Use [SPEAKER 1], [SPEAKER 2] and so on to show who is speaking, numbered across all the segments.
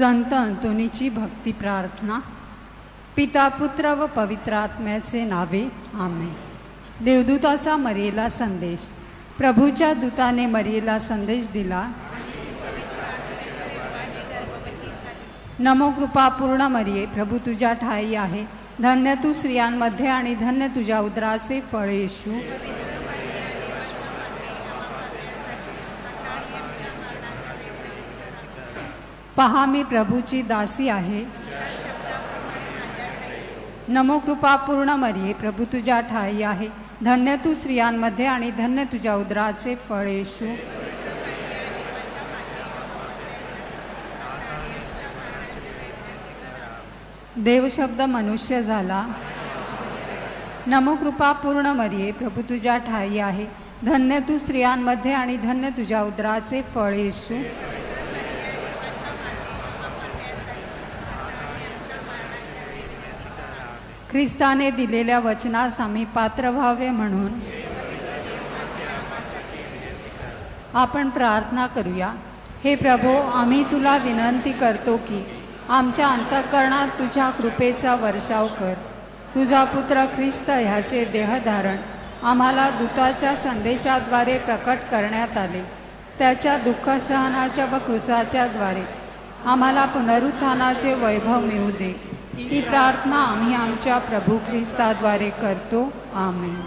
[SPEAKER 1] संत अंतोनीची भक्ती प्रार्थना. पिता पुत्र व पवित्र आत्म्याचे नावे आमेन. देवदूताचा मरियेला संदेश. प्रभूच्या दूताने मरियेला संदेश दिला. नमो कृपा पूर्ण मरिये, प्रभू तुझ्या ठाई आहे. धन्य तू स्त्रियांमध्ये आणि धन्य तुझ्या उदराचे फळ येशू. पहा मी प्रभूची दासी आहे. नमो कृपा पूर्ण मरिये, प्रभू तुझ्या ठाई आहे. धन्य तू स्त्रियांमध्ये आणि धन्य तुझ्या उदराचे फळ येशू. देवशब्द मनुष्य झाला. नमो कृपा पूर्ण मरिये, प्रभू तुझ्या ठाई आहे. धन्य तू स्त्रियांमध्ये आणि धन्य तुझ्या उदराचे फळ येशू. ख्रिस्ताने दिलेल्या वचनास आम्ही पात्र व्हावे म्हणून आपण प्रार्थना करूया. हे प्रभो, आम्ही तुला विनंती करतो की आमच्या अंतःकरणात तुझ्या कृपेचा वर्षाव कर. तुझा पुत्र ख्रिस्त ह्याचे देहधारण आम्हाला दूताच्या संदेशाद्वारे प्रकट करण्यात आले. त्याच्या दुःखसहनाच्या व क्रूसाच्या द्वारे आम्हाला पुनरुत्थानाचे वैभव मिळू दे. ही प्रार्थना आम्ही आमच्या प्रभू ख्रिस्ताद्वारे करतो. आमेन.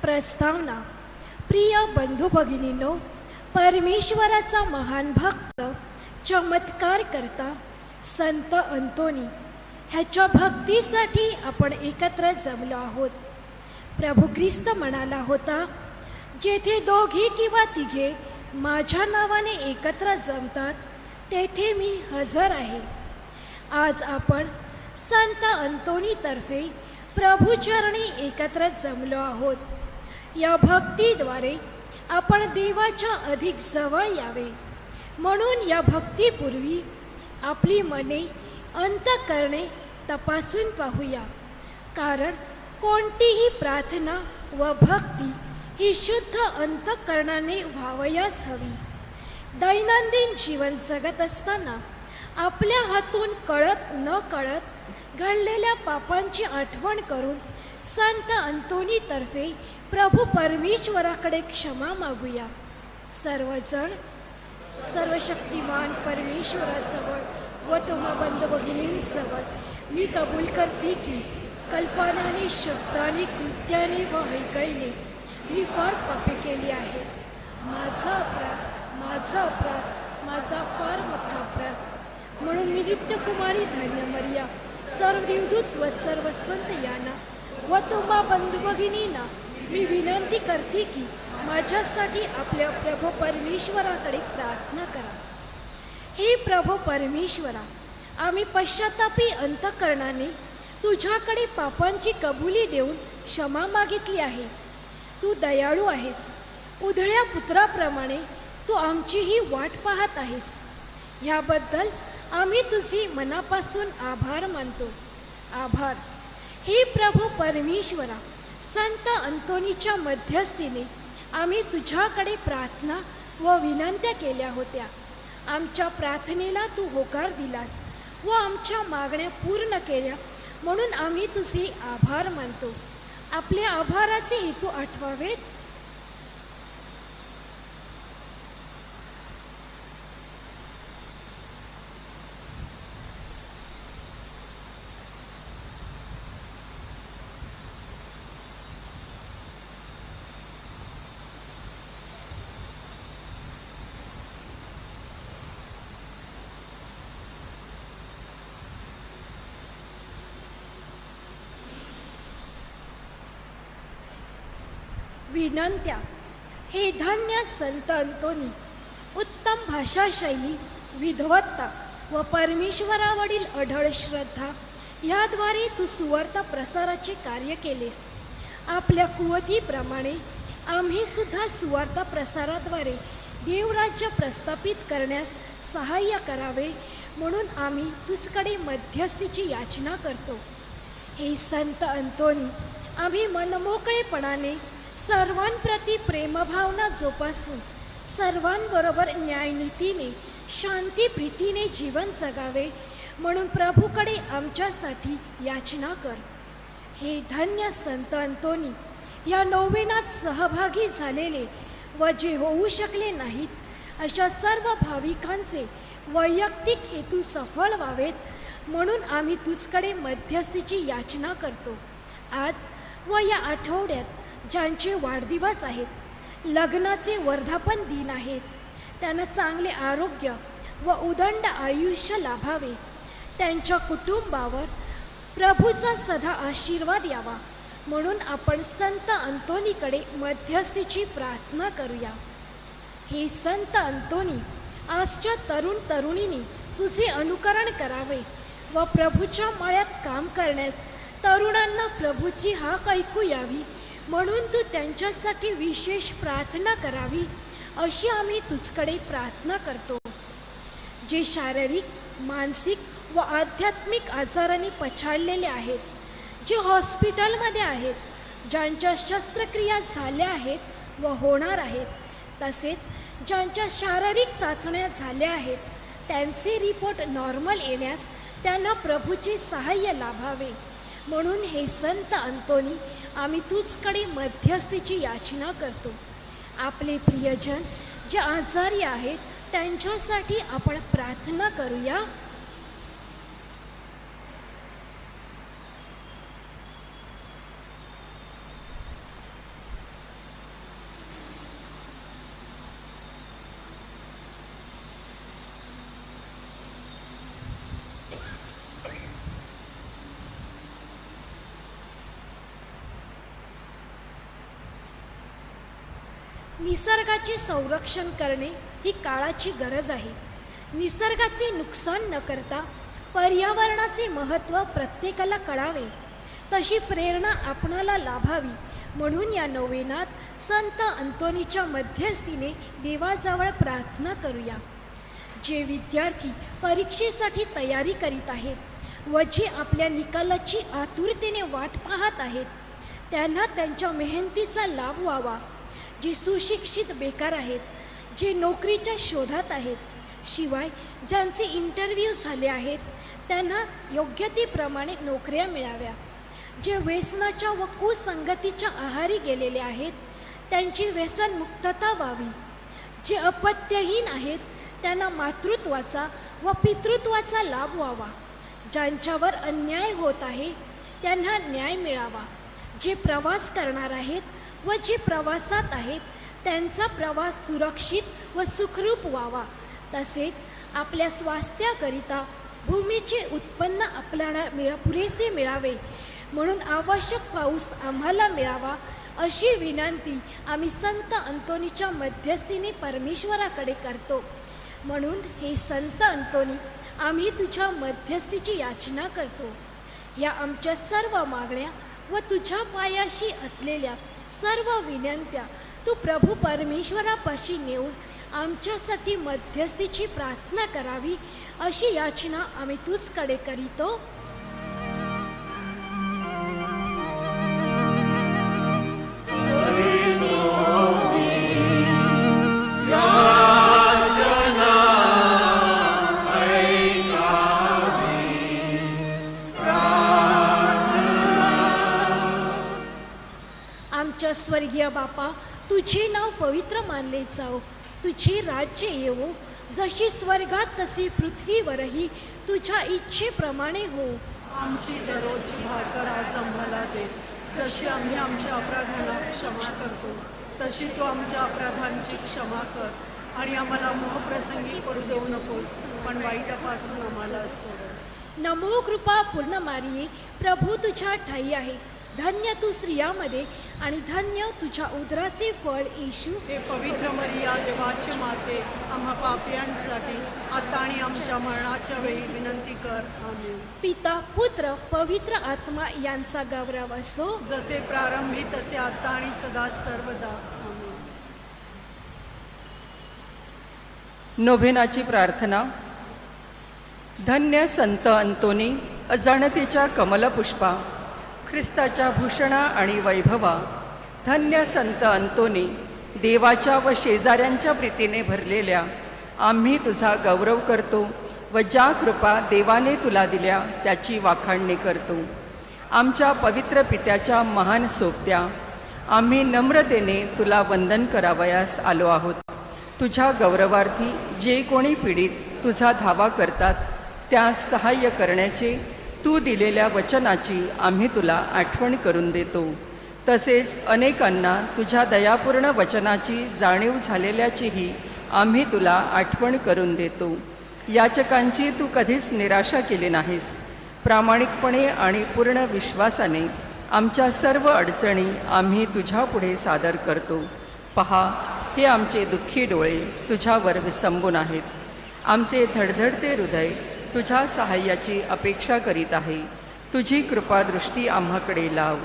[SPEAKER 2] प्रस्तावना. प्रिय बंधू भगिनींनो, परमेश्वराचा महान भक्त, चमत्कार करता संत अंतोनी ह्याच्या भक्तीसाठी आपण एकत्र जमलो आहोत. प्रभू ख्रिस्त म्हणाला होता, जेथे दोघे किंवा तिघे माझ्या नावाने एकत्र जमतात तेथे मी हजर आहे. आज आपण संत अंतोनीतर्फे प्रभूचरणी एकत्र जमलो आहोत. या भक्तीद्वारे आपण देवाच्या अधिक जवळ यावे म्हणून या भक्तीपूर्वी आपली मने अंतःकरणे तपासून पाहूया. कारण कोणतीही प्रार्थना व भक्ती ही शुद्ध अंतःकरणाने व्हावयास हवी. दैनंदिन जीवन जगत असताना आपल्या हातून कळत न कळत घडलेल्या पापांची आठवण करून संत अंतोनीतर्फे प्रभू परमेश्वराकडे क्षमा मागूया. सर्वजण सर्वशक्तिमान परमेश्वराजवळ व तुम्हा बंधू भगिनींजवळ मी कबूल करते की कल्पनाने, शब्दाने, कृत्याने व ऐकायने मी फार पापे केली आहे. माझा अपराध फार मोठा अपराध. म्हणून मी नित्यकुमारी धन्य मरिया, सर्व देवदूत व सर्व संत यांना व तुम्हा बंधू भगिनींना मी विनंती करते की माझ्यासाठी आपल्या प्रभू परमेश्वराकडे प्रार्थना करा. हे प्रभू परमेश्वरा, आम्ही पश्चातापी अंतःकरणाने तुझ्याकडे पापांची कबुली देऊन क्षमा मागितली आहे. तू दयाळू आहेस. उधळ्या पुत्राप्रमाणे तू आमचीही वाट पाहत आहेस. ह्याबद्दल आम्ही तुझे मनापासून आभार मानतो. आभार. हे प्रभू परमेश्वरा, संत अंतोनीच्या मध्यस्थीने आम्ही तुझ्याकडे प्रार्थना व विनंत्या केल्या होत्या आमच्या प्रार्थनेला तू होकार दिलास व आमच्या मागण्या पूर्ण केल्या, म्हणून आम्ही तुझे आभार मानतो. आपले आभाराचे हेतू आठवावेत. विनंत्या. हे धन्य संत अंतोनी, उत्तम भाषाशैली, विद्वत्ता व परमेश्वरावरील अढळ श्रद्धा याद्वारे तू सुवार्ता प्रसाराचे कार्य केलेस. आपल्या कुवतीप्रमाणे आम्ही सुद्धा सुवार्ता प्रसाराद्वारे देवराज्य प्रस्थापित करण्यास सहाय्य करावे, म्हणून आम्ही तुझकडे मध्यस्थीची याचना करतो. हे संत अंतोनी, आम्ही मनमोकळेपणाने सर्वांप्रती प्रेमभावना जोपासून सर्वांबरोबर न्यायनीतीने शांती प्रीतीने जीवन जगावे, म्हणून प्रभूकडे आमच्यासाठी याचना कर. हे धन्य संत अंतोनी, या नोवेनात सहभागी झालेले व जे होऊ शकले नाहीत अशा सर्व भाविकांचे वैयक्तिक हेतू सफळ व्हावेत, म्हणून आम्ही तुझकडे मध्यस्थीची याचना करतो. आज व या आठवड्यात ज्यांचे वाढदिवस आहेत, लग्नाचे वर्धापन दिन आहेत, त्यांना चांगले आरोग्य व उदंड आयुष्य लाभावे. त्यांच्या कुटुंबावर प्रभूचा सदा आशीर्वाद यावा, म्हणून आपण संत अंतोनीकडे मध्यस्थीची प्रार्थना करूया. हे संत अंतोनी, आजच्या तरुण तरुणींनी तुझे अनुकरण करावे व प्रभूच्या मळ्यात काम करण्यास तरुणांना प्रभूची हाक ऐकू यावी, म्हणून तू त्यांच्यासाठी विशेष प्रार्थना करावी, अशी आम्ही तुझकडे प्रार्थना करतो. जे शारीरिक, मानसिक व आध्यात्मिक आजाराने पछाडलेले आहेत, जे हॉस्पिटलमध्ये आहेत, ज्यांच्या शस्त्रक्रिया झाल्या आहेत व होणार आहेत, तसेच ज्यांच्या शारीरिक चाचण्या झाल्या आहेत, त्यांचे रिपोर्ट नॉर्मल येण्यास त्यांना प्रभूचे सहाय्य लाभावे, म्हणून हे संत अंतोनी, आम्ही तुझकडे मध्यस्थीची याचना करतो. आपले प्रियजन जे आजारी आहेत त्यांच्यासाठी आपण प्रार्थना करूया. निसर्गाचे संरक्षण करणे ही काळाची गरज आहे. निसर्गाचे नुकसान न करता पर्यावरणाचे महत्त्व प्रत्येकाला कळावे, तशी प्रेरणा आपणाला लाभावी, म्हणून या नोवेनात संत अंतोनीच्या मध्यस्थीने देवाजवळ प्रार्थना करूया. जे विद्यार्थी परीक्षेसाठी तयारी करीत आहेत व जे आपल्या निकालाची आतुरतेने वाट पाहत आहेत, त्यांना त्यांच्या मेहनतीचा लाभ व्हावा. जे सुशिक्षित बेकार आहेत, जे नोकरीच्या शोधात आहेत, शिवाय ज्यांचे इंटरव्ह्यू झाले आहेत, त्यांना योग्यतेप्रमाणे नोकऱ्या मिळाव्या. जे व्यसनाच्या व कुसंगतीच्या आहारी गेलेले आहेत, त्यांची व्यसनमुक्तता व्हावी. जे अपत्यहीन आहेत, त्यांना मातृत्वाचा व पितृत्वाचा लाभ व्हावा. ज्यांच्यावर अन्याय होत आहे, त्यांना न्याय मिळावा. जे प्रवास करणार आहेत व जे प्रवासात आहेत, त्यांचा प्रवास सुरक्षित व सुखरूप व्हावा. तसेच आपल्या स्वास्थ्याकरिता भूमीचे उत्पन्न आपल्याला पुरेसे मिळावे, म्हणून आवश्यक पाऊस आम्हाला मिळावा, अशी विनंती आम्ही संत अंतोनीच्या मध्यस्थीने परमेश्वराकडे करतो. म्हणून हे संत अंतोनी, आम्ही तुझ्या मध्यस्थीची याचना करतो. या आमच्या सर्व मागण्या व तुझ्या पायाशी असलेल्या सर्व विनंत्या तू प्रभू परमेश्वरापाशी नेऊन आमच्यासाठी मध्यस्थीची प्रार्थना करावी, अशी याचना आम्ही तुझकडे करीतो.
[SPEAKER 3] याचना
[SPEAKER 2] आमच्या स्वर्गीय बापा, तुझे नाव पवित्र मानले जाओ, तुझे राज्य येवो, जशी स्वर्गात तशी पृथ्वीवरही तुझ्या इच्छेप्रमाणे हो.
[SPEAKER 3] आमची दररोजची भाकर आज आम्हाला दे, जशी आम्ही आमच्या अपराधांना क्षमा करतो तशी तू आमच्या अपराधांची क्षमा कर, आणि आम्हाला मोहप्रसंगी पडू देऊ नकोस, पण वाईटापासून आम्हाला सोड.
[SPEAKER 2] नमो कृपा पूर्ण मारिये, प्रभू तुझ्या ठाई आहे. धन्य तू स्त्रियामध्ये आणि धन्य तुझ्या उदराचे फळ येशू.
[SPEAKER 3] हे पवित्र मरिया, देवाची माते, आम्हा पापियांसाठी आता आणि आमच्या मरणाच्या वेळी विनंती कर. आमेन.
[SPEAKER 2] पिता, पुत्र, पवित्र आत्मा यांचा गौरव असो,
[SPEAKER 3] जसे प्रारंभी तसे आता आणि सदा सर्वदा. आमेन.
[SPEAKER 4] नोव्हेनाची प्रार्थना. धन्य संत अंतोनी, अजाणतेच्या कमलपुष्पा, ख्रिस्ताच्या भूषणा आणि वैभवा. धन्य संत अंतोनी, देवाच्या व शेजाऱ्यांच्या प्रीतीने भरलेल्या आम्ही तुझा गौरव करतो व ज्या कृपा देवाने तुला दिल्या त्याची वाखाणणी करतो. आमच्या पवित्र पित्याच्या महान सोबत्या, आम्ही नम्रतेने तुला वंदन करावयास आलो आहोत. तुझ्या गौरवार्थी जे कोणी पीडित तुझा धावा करतात त्यास सहाय्य करण्याचे तू दिलेल्या वचनाची आम्ही तुला आठवण करून देतो. तसेच अनेकांना तुझ्या दयापूर्ण वचनाची जाणीव झालेल्याचीही आम्ही तुला आठवण करून देतो. याचकांची तू कधीच निराशा केली नाहीस. प्रामाणिकपणे आणि पूर्ण विश्वासाने आमच्या सर्व अडचणी आम्ही तुझ्यापुढे सादर करतो. पहा, हे आमचे दुःखी डोळे तुझ्यावर विसंबून आहेत. आमचे धडधडते हृदय तुझ्या सहाय्याची अपेक्षा करीत आहे. तुझी कृपादृष्टी आम्हाकडे लाव.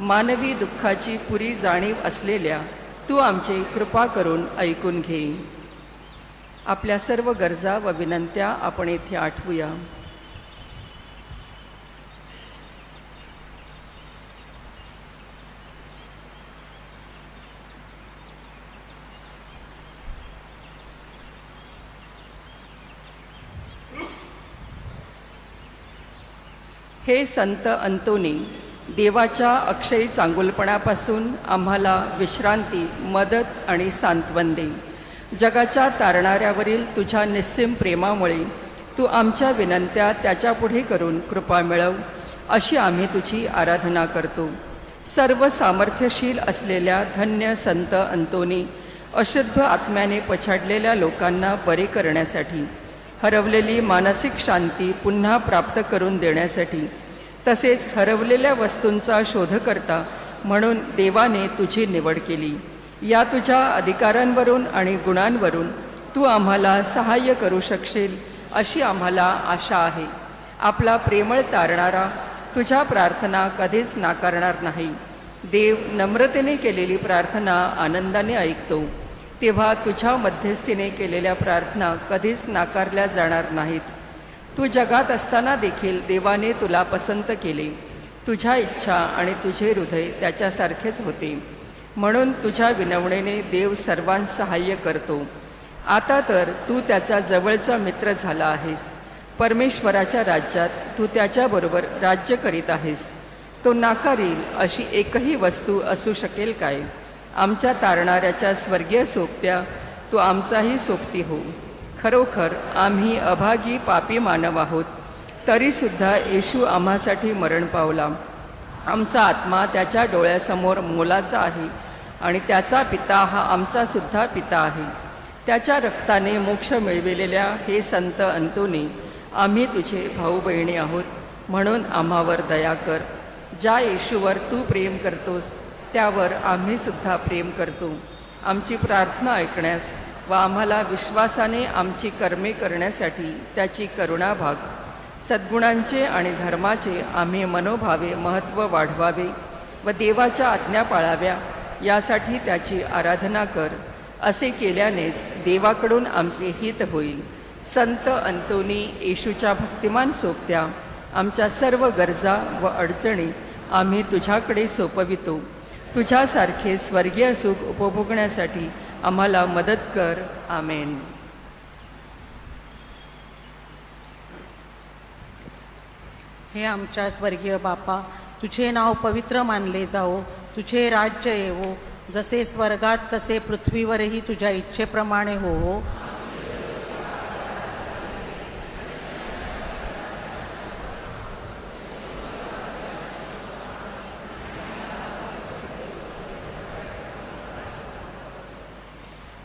[SPEAKER 4] मानवी दुःखाची पुरी जाणीव असलेल्या तू आमचे कृपा करून ऐकून घे. आपल्या सर्व गरजा व विनंत्या आपण येथे आठवूया. हे संत अंतोनी, देवाच्या अक्षयी चांगुलपणापासून आम्हाला विश्रांती, मदत आणि सांत्वन दे. जगाच्या तारणाऱ्यावरील तुझ्या निस्सीम प्रेमामुळे तू आमच्या विनंत्या त्याच्यापुढे करून कृपा मिळव, अशी आम्ही तुझी आराधना करतो. सर्व सामर्थ्यशील असलेल्या धन्य संत अंतोनी, अशुद्ध आत्म्याने पछाडलेल्या लोकांना बरे करण्यासाठी, हरवलेली मानसिक शांती पुन्हा प्राप्त करून देण्यासाठी, तसेच हरवलेल्या वस्तूंचा शोधकर्ता म्हणून देवाने तुझी निवड केली. या तुझ्या अधिकारांवरून आणि गुणांवरून तू आम्हाला सहाय्य करू शकशील अशी आम्हाला आशा आहे. आपला प्रेमळ तारणारा तुझ्या प्रार्थना कधीच नाकारणार नाही. देव नम्रतेने केलेली प्रार्थना आनंदाने ऐकतो. तेव्हा तुझ्या मध्यस्थीने केलेल्या प्रार्थना कधीच नाकारल्या जाणार नाहीत. तू जगात असताना देखील देवाने तुला पसंत केले. तुझ्या इच्छा आणि तुझे हृदय त्याच्यासारखेच होते. म्हणून तुझ्या विनवणीने देव सर्वांस सहाय्य करतो. आता तर तू त्याचा जवळचा मित्र झाला आहेस. परमेश्वराच्या राज्यात तू त्याच्याबरोबर राज्य करीत आहेस. तो नाकारील अशी एकही वस्तू असू शकेल काय? आमच्या तारणाऱ्याच्या स्वर्गीय सोबत्या, तू आमचाही सोबती हो. खरोखर आम्ही अभागी पापी मानव आहोत, तरीसुद्धा येशू आम्हासाठी मरण पावला. आमचा आत्मा त्याच्या डोळ्यासमोर मोलाचा आहे आणि त्याचा पिता हा आमचासुद्धा पिता आहे. त्याच्या रक्ताने मोक्ष मिळविलेल्या हे संत अंतोनी, आम्ही तुझे भाऊ बहिणी आहोत, म्हणून आम्हावर दया कर. ज्या येशूवर तू प्रेम करतोस त्यावर आम्हीसुद्धा प्रेम करतो. आमची प्रार्थना ऐकण्यास व आम्हाला विश्वासाने आमची कर्मे करण्यासाठी त्याची करुणा भाग. सद्गुणांचे आणि धर्माचे आम्ही मनोभावे महत्त्व वाढवावे व देवाच्या आज्ञा पाळाव्या, यासाठी त्याची आराधना कर. असे केल्यानेच देवाकडून आमचे हित होईल. संत अंतोनी, येशूच्या भक्तिमान सोबत्या, आमच्या सर्व गरजा व अडचणी आम्ही तुझ्याकडे सोपवितो. तुझ्यासारखे स्वर्गीय सुख उपभोगण्यासाठी आम्हाला मदत कर. आमेन.
[SPEAKER 5] हे आमच्या स्वर्गीय बापा, तुझे नाव पवित्र मानले जाओ, तुझे राज्य येवो, जसे स्वर्गात तसे पृथ्वीवरही तुझ्या इच्छेप्रमाणे होवो.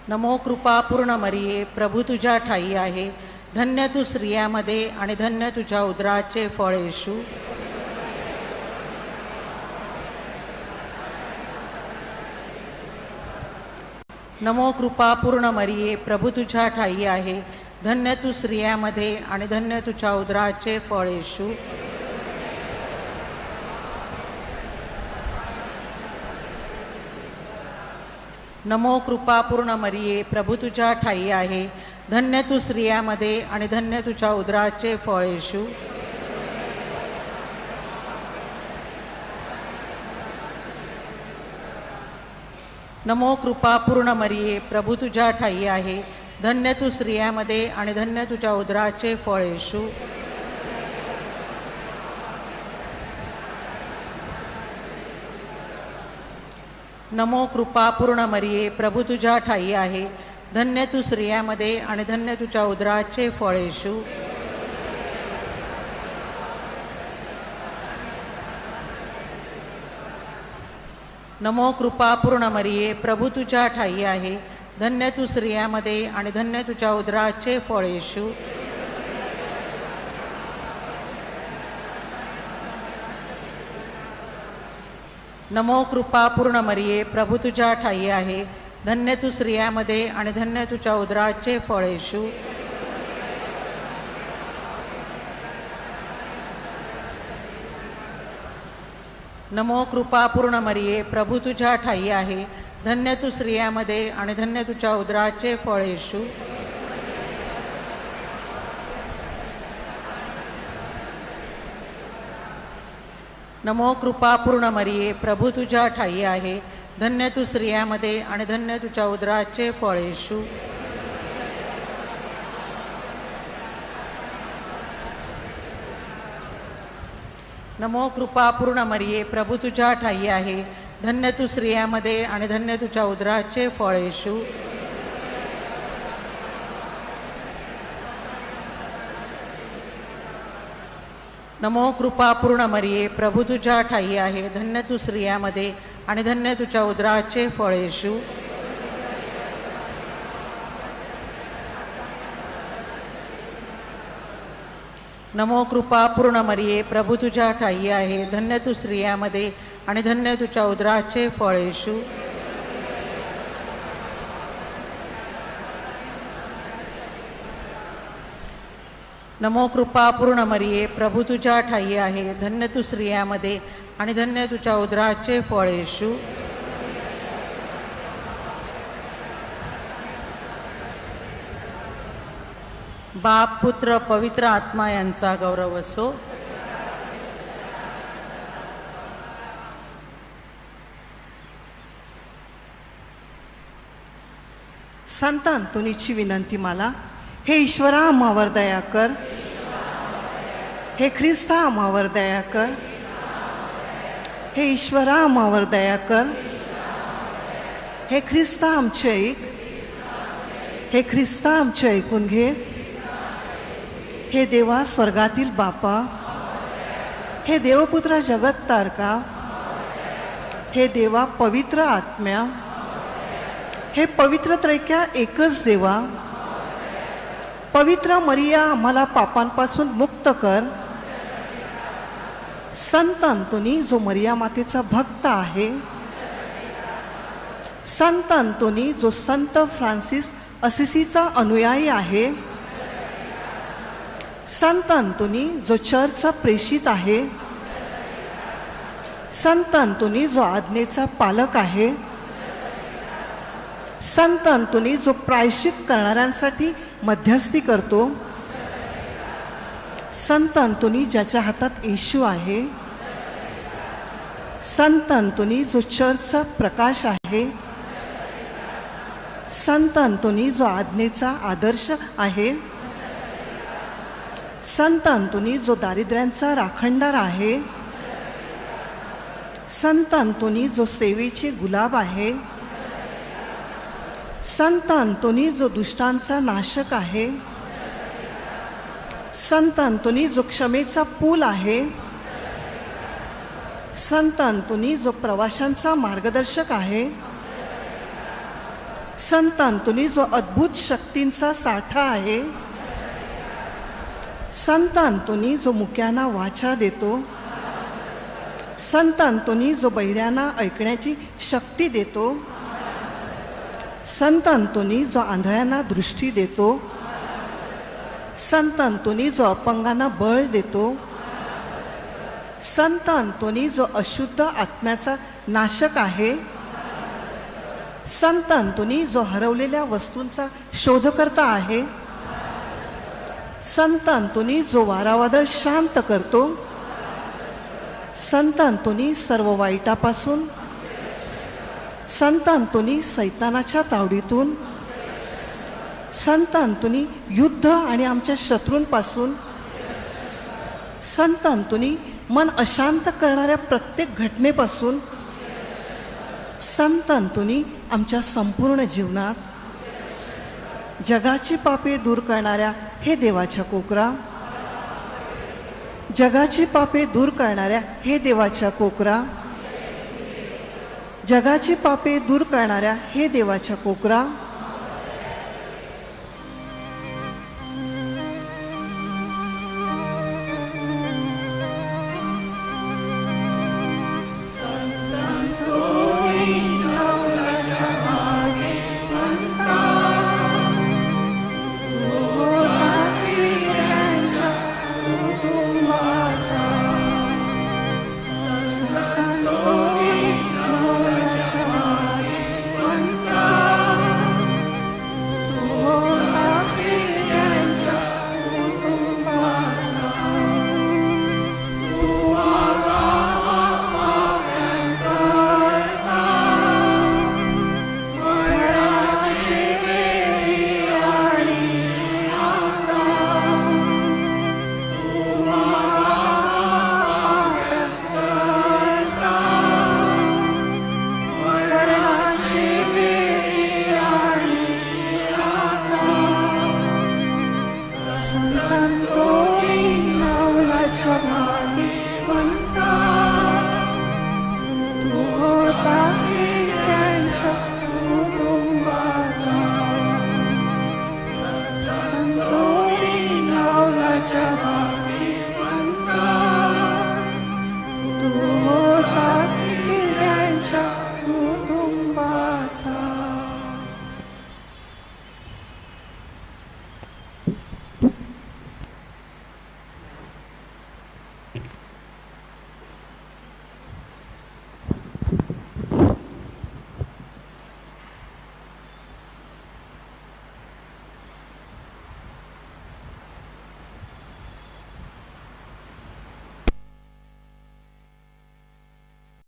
[SPEAKER 5] नमो कृपा पूर्ण मरिये, प्रभू तुझ्या ठाई आहे. धन्य तू स्त्रियामध्ये आणि धन्य तुझ्या उदराचे फळ येशू. नमो कृपा पूर्ण मरिये, प्रभू तुझ्या ठाई आहे. धन्य तू स्त्रियामध्ये आणि धन्य तुझ्या उदराचे फळ येशू. नमो कृपा पूर्ण मरिये, प्रभू तुझ्या ठाई आहे. धन्य तू स्त्रियामध्ये आणि धन्य तुझ्या उदराचे फळ येशू. नमो कृपा पूर्ण मरिये, प्रभू तुझ्या ठाई आहे. धन्य तू स्त्रियामध्ये आणि धन्य तुझ्या उदराचे फळ येशू. नमो कृपा पूर्ण मरिये, प्रभू तुझ्या ठाई आहे. धन्य तू स्त्रियामध्ये आणि धन्य तुझ्या उदराचे फळ येशू. नमो कृपा पूर्ण मरिये, प्रभू तुझ्या ठाई आहे. धन्य तू स्त्रियामध्ये आणि धन्य तुझ्या उदराचे फळ येशू. नमो कृपा पूर्ण मरिये, प्रभू तुझ्या ठाई आहे. धन्य तू स्त्रियामध्ये आणि धन्य तुझ्या उदराचे फळ येशू. नमो कृपा पूर्ण मरिये, प्रभू तुझ्या ठाई आहे. धन्य तू स्त्रियामध्ये आणि धन्य तुझ्या उदराचे फळ येशू. नमो कृपा पूर्ण मरिये, प्रभू तुझ्या ठाई आहे. धन्य तू स्त्रियामध्ये आणि धन्य तुझ्या उदराचे फळ येशू. नमो कृपा पूर्ण मरिये, प्रभू तुझ्या ठाई आहे. धन्य तू स्त्रियामध्ये आणि धन्य तुझ्या उदराचे फळ येशू. नमो कृपा पूर्ण मरिये, प्रभू तुझ्या ठाई आहे. धन्य तू स्त्रियामध्ये आणि धन्य तुझ्या उदराचे फळ येशू. नमो कृपा पूर्ण मरिये, प्रभू तुझ्या ठाई आहे. धन्य तू स्त्रियामध्ये आणि धन्य तुझ्या उदराचे फळ येशू. नमो कृपा पूर्ण मरिये, प्रभू तुझ्या ठाई आहे. धन्य तू स्त्रियामध्ये आणि धन्य तुझ्या उदराचे फळ येशू. बाप, पुत्र, पवित्र आत्मा यांचा गौरव असो.
[SPEAKER 3] संत अंतोनीची विनंती मला. हे ईश्वरा आम्हावर दया कर. हे ख्रिस्ता आम्हावर दया कर. हे ईश्वरा आम्हावर दया कर. हे ख्रिस्ता आमचे ऐक. हे ख्रिस्ता आमचे ऐकून घे. हे देवा स्वर्गातील बापा. हे देवपुत्र जगत तारका. हे देवा पवित्र आत्म्या. हे पवित्र त्रैक्या एकच देवा. पवित्र मरिया आम्हाला पापांपासून मुक्त कर. संत अंतोनी जो मरिया मातेचा भक्त आहे. संत अंतोनी जो संत फ्रान्सिस असिसीचा अनुयायी आहे. संत अंतोनी जो चर्चचा प्रेषित आहे. संत अंतोनी जो आज्ञेचा पालक आहे. संत अंतोनी जो प्रायश्चित करणाऱ्यांसाठी मध्यस्थी करतो. संत अंतोनी ज्याच्या हातात येशू आहे. संत अंतोनी जो चर्चचा प्रकाश आहे. संत अंतोनी जो आज्ञेचा आदर्श आहे. संत अंतोनी जो दारिद्र्यांचा राखणदार आहे.
[SPEAKER 6] संत अंतोनी जो सेवेचे गुलाब आहे, संत अंतोनी जो दुष्टांचा नाशक आहे, संत अंतोनी जो क्षमेचा पूल आहे, संत अंतोनी जो प्रवाशांचा मार्गदर्शक आहे, संत अंतोनी जो अद्भुत शक्तींचा साठा आहे, संत अंतोनी जो मुक्यांना वाचा देतो, संत अंतोनी जो बहिऱ्यांना ऐकण्याची शक्ती देतो, संत अंतोनी जो आंधळ्यांना दृष्टी देतो, संत अंतोनी जो अपंगांना बळ देतो, संत अंतोनी जो अशुद्ध आत्म्याचा नाशक आहे, संत अंतोनी जो हरवलेल्या वस्तूंचा शोधकर्ता आहे, संत अंतोनी जो वारावादळ शांत करतो, संत अंतोनी सर्व वाईटापासून, संत अंतोनी सैतानाच्या तावडीतून, संत अंतोनी युद्ध आणि आमच्या शत्रूंपासून, संत अंतोनी मन अशांत करणाऱ्या प्रत्येक घटनेपासून, संत अंतोनी आमच्या संपूर्ण जीवनात, जगाची पापे दूर करणाऱ्या हे देवाच्या कोकरा, जगाची पापे दूर करणाऱ्या हे देवाच्या कोकरा, जगाची पापे दूर करणाऱ्या हे देवाच्या कोकरा, तू